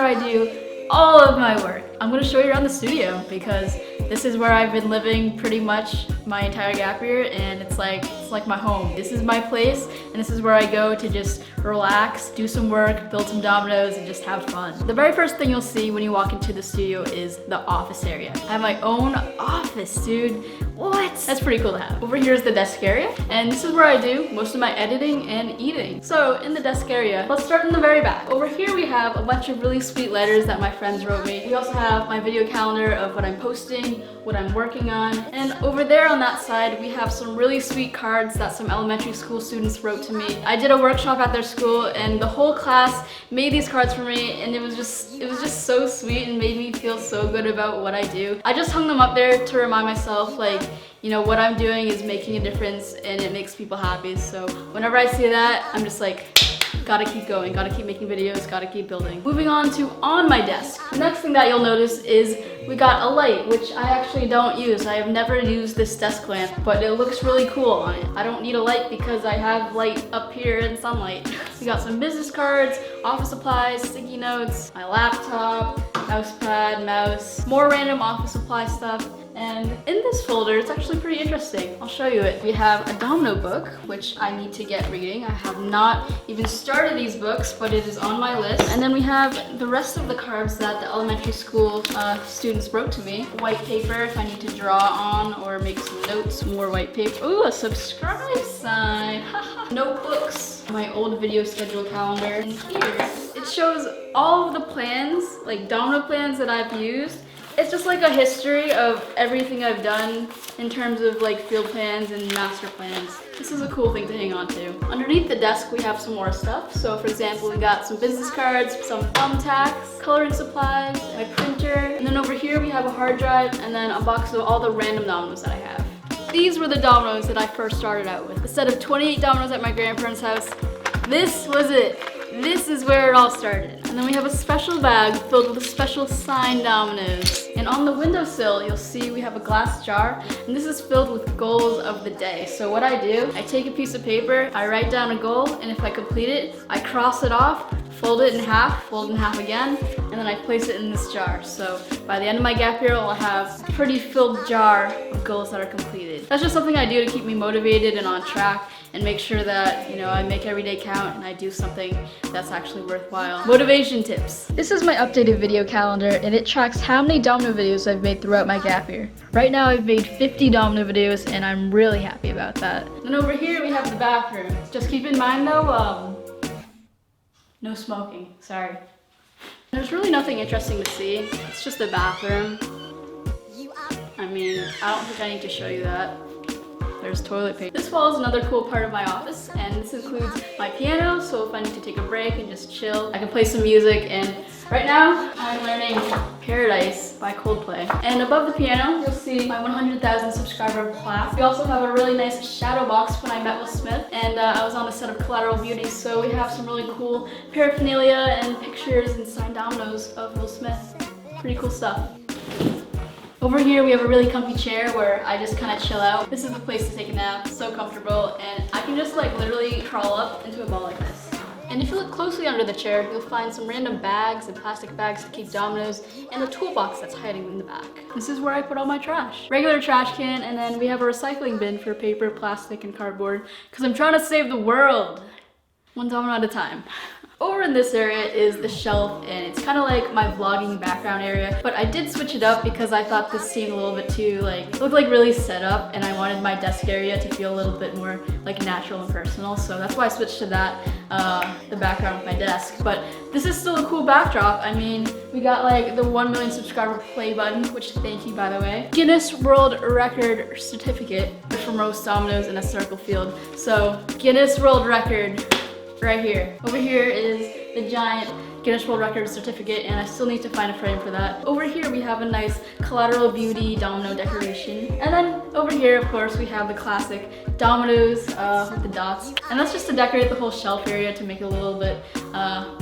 I do all of my work. I'm gonna show you around the studio because this is where I've been living pretty much my entire gap year, and it's like my home. This is my place, and this is where I go to just relax, do some work, build some dominoes, and just have fun. The very first thing you'll see when you walk into the studio is the office area. I have my own office, dude. What? That's pretty cool to have. Over here is the desk area, and this is where I do most of my editing and eating. So in the desk area, let's start in the very back. Over here we have a bunch of really sweet letters that my friends wrote me. We also have my video calendar of what I'm posting, what I'm working on, and over there on that side we have some really sweet cards that some elementary school students wrote to me. I did a workshop at their school, and the whole class made these cards for me, and it was just so sweet and made me feel so good about what I do. I just hung them up there to remind myself, like, you know, what I'm doing is making a difference and it makes people happy. So whenever I see that, I'm just like, gotta keep going, gotta keep making videos, gotta keep building. Moving on to on my desk. The next thing that you'll notice is we got a light, which I actually don't use. I have never used this desk lamp, but it looks really cool on it. I don't need a light because I have light up here in sunlight. We got some business cards, office supplies, sticky notes, my laptop, mouse pad, mouse, more random office supply stuff. And in this folder, it's actually pretty interesting. I'll show you it. We have a Domino book, which I need to get reading. I have not even started these books, but it is on my list. And then we have the rest of the cards that the elementary school students wrote to me. White paper if I need to draw on or make some notes. More white paper. Ooh, a subscribe sign. Notebooks. My old video schedule calendar. And here, it shows all of the plans, like domino plans that I've used. It's just like a history of everything I've done in terms of like field plans and master plans. This is a cool thing to hang on to. Underneath the desk we have some more stuff. So for example, we got some business cards, some thumbtacks, coloring supplies, my printer, and then over here we have a hard drive and then a box of all the random dominoes that I have. These were the dominoes that I first started out with. A set of 28 dominoes at my grandparents' house. This was it. This is where it all started. And then we have a special bag filled with special signed dominoes. And on the windowsill, you'll see we have a glass jar, and this is filled with goals of the day. So what I do, I take a piece of paper, I write down a goal, and if I complete it, I cross it off, fold it in half, fold it in half again, and then I place it in this jar. So by the end of my gap year, I'll have a pretty filled jar of goals that are completed. That's just something I do to keep me motivated and on track and make sure that, you know, I make every day count and I do something that's actually worthwhile. Motivation tips. This is my updated video calendar, and it tracks how many domino videos I've made throughout my gap year. Right now I've made 50 domino videos, and I'm really happy about that. And over here we have the bathroom. Just keep in mind though, no smoking, sorry. There's really nothing interesting to see. It's just a bathroom. I mean, I don't think I need to show you that. There's toilet paper. This wall is another cool part of my office, and this includes my piano, so if I need to take a break and just chill, I can play some music. And right now, I'm learning Paradise by Coldplay. And above the piano, you'll see my 100,000 subscriber plaque. We also have a really nice shadow box when I met Will Smith, and I was on the set of Collateral Beauty, so we have some really cool paraphernalia and pictures and signed dominoes of Will Smith. Pretty cool stuff. Over here we have a really comfy chair where I just kind of chill out. This is the place to take a nap, so comfortable, and I can just like literally crawl up into a ball like this. And if you look closely under the chair, you'll find some random bags and plastic bags to keep dominoes and a toolbox that's hiding in the back. This is where I put all my trash. Regular trash can, and then we have a recycling bin for paper, plastic, and cardboard, because I'm trying to save the world. One domino at a time. Over in this area is the shelf, and it's kind of like my vlogging background area, but I did switch it up because I thought this seemed a little bit too looked like really set up, and I wanted my desk area to feel a little bit more like natural and personal, so that's why I switched to that, the background of my desk. But this is still a cool backdrop. I mean, we got like the 1 million subscriber play button, which thank you by the way. Guinness World Record certificate from roast dominoes in a circle field. So Guinness World Record. Right here. Over here is the giant Guinness World Record certificate, and I still need to find a frame for that. Over here we have a nice Collateral Beauty domino decoration. And then over here, of course, we have the classic dominoes with the dots. And that's just to decorate the whole shelf area to make it a little bit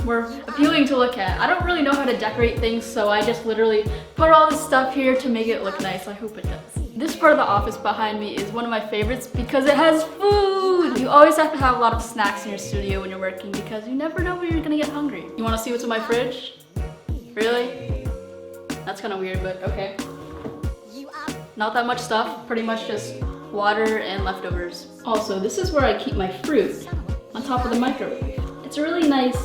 more appealing to look at. I don't really know how to decorate things, so I just literally put all this stuff here to make it look nice. I hope it does. This part of the office behind me is one of my favorites because it has food. You always have to have a lot of snacks in your studio when you're working because you never know when you're gonna get hungry. You wanna see what's in my fridge? Really? That's kind of weird, but okay. Not that much stuff, pretty much just water and leftovers. Also, this is where I keep my fruit, on top of the microwave. It's a really nice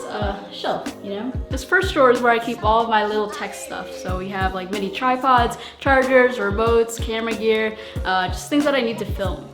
shelf, you know? This first drawer is where I keep all of my little tech stuff. So we have like mini tripods, chargers, remotes, camera gear, just things that I need to film.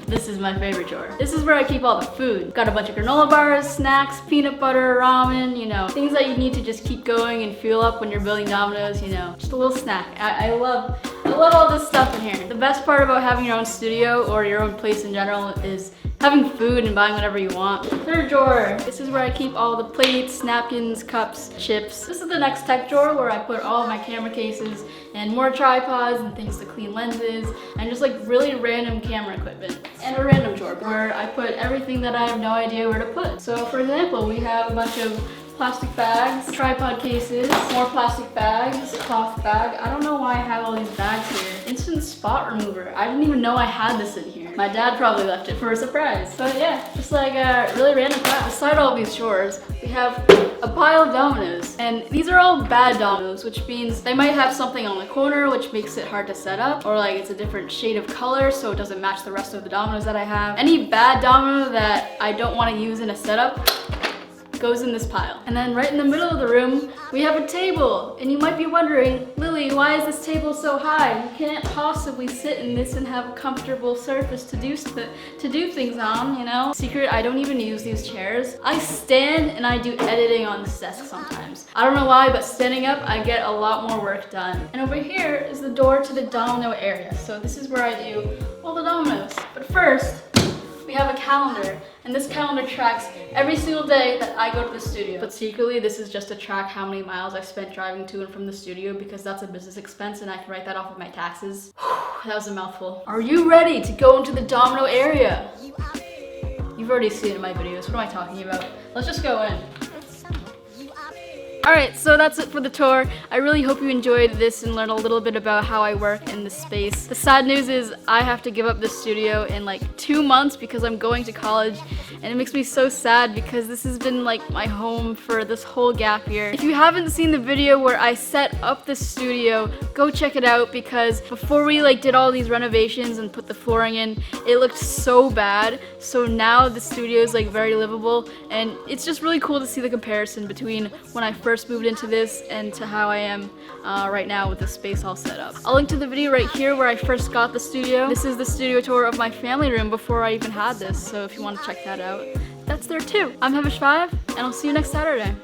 This is my favorite drawer. This is where I keep all the food. Got a bunch of granola bars, snacks, peanut butter, ramen, you know, things that you need to just keep going and fuel up when you're building Dominoes, you know, just a little snack. I love all this stuff in here. The best part about having your own studio or your own place in general is having food and buying whatever you want. Third drawer. This is where I keep all the plates, napkins, cups, chips. This is the next tech drawer where I put all of my camera cases and more tripods and things to clean lenses and just like really random camera equipment. And a random drawer where I put everything that I have no idea where to put. So for example, we have a bunch of plastic bags, tripod cases, more plastic bags, cloth bag. I don't know why I have all these bags here. Instant spot remover. I didn't even know I had this in here. My dad probably left it for a surprise. But yeah, just like really random crap. Beside all these drawers, we have a pile of dominoes. And these are all bad dominoes, which means they might have something on the corner, which makes it hard to set up. Or like it's a different shade of color, so it doesn't match the rest of the dominoes that I have. Any bad domino that I don't want to use in a setup goes in this pile. And then right in the middle of the room, we have a table. And you might be wondering, Lily, why is this table so high? You can't possibly sit in this and have a comfortable surface to do things on, you know? Secret, I don't even use these chairs. I stand and I do editing on this desk sometimes. I don't know why, but standing up, I get a lot more work done. And over here is the door to the domino area. So this is where I do all the dominoes. But first, we have a calendar, and this calendar tracks every single day that I go to the studio. But secretly, this is just to track how many miles I spent driving to and from the studio because that's a business expense and I can write that off of my taxes. That was a mouthful. Are you ready to go into the domino area? You've already seen it in my videos. What am I talking about? Let's just go in. Alright, so that's it for the tour. I really hope you enjoyed this and learned a little bit about how I work in this space. The sad news is I have to give up this studio in like 2 months because I'm going to college, and it makes me so sad because this has been like my home for this whole gap year. If you haven't seen the video where I set up the studio, go check it out because before we like did all these renovations and put the flooring in, it looked so bad. So now the studio is like very livable, and it's just really cool to see the comparison between when I first moved into this and to how I am right now with the space all set up. I'll link to the video right here where I first got the studio. This is the studio tour of my family room before I even had this, so if you want to check that out, that's there too. I'm Hevish5, and I'll see you next Saturday.